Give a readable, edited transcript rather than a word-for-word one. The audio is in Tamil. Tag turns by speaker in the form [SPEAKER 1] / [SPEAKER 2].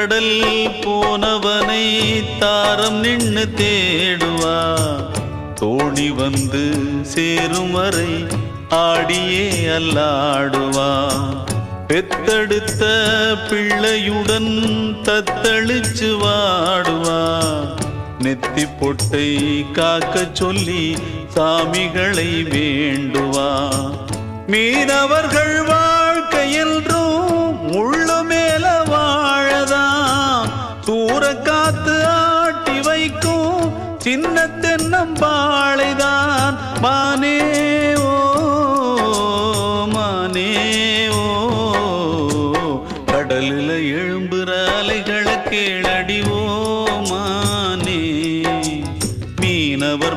[SPEAKER 1] கடல் போனவனை தாரம் நின்னு தேடுவா. தோணி வந்து சேரும் வரை ஆடியே அல்லாடுவா. பெத்தெடுத்த பிள்ளையுடன் தத்தளிச்சு வாடுவா. நெத்தி பொட்டை காக்க சொல்லி சாமிகளை வேண்டுவா. மீனவர்கள் வாழ்க்கை என்றும் முள்ளு மேல வாழதான். தூர காத்து ஆட்டி வைக்கும் சின்ன தென்னம்பாளைதான்.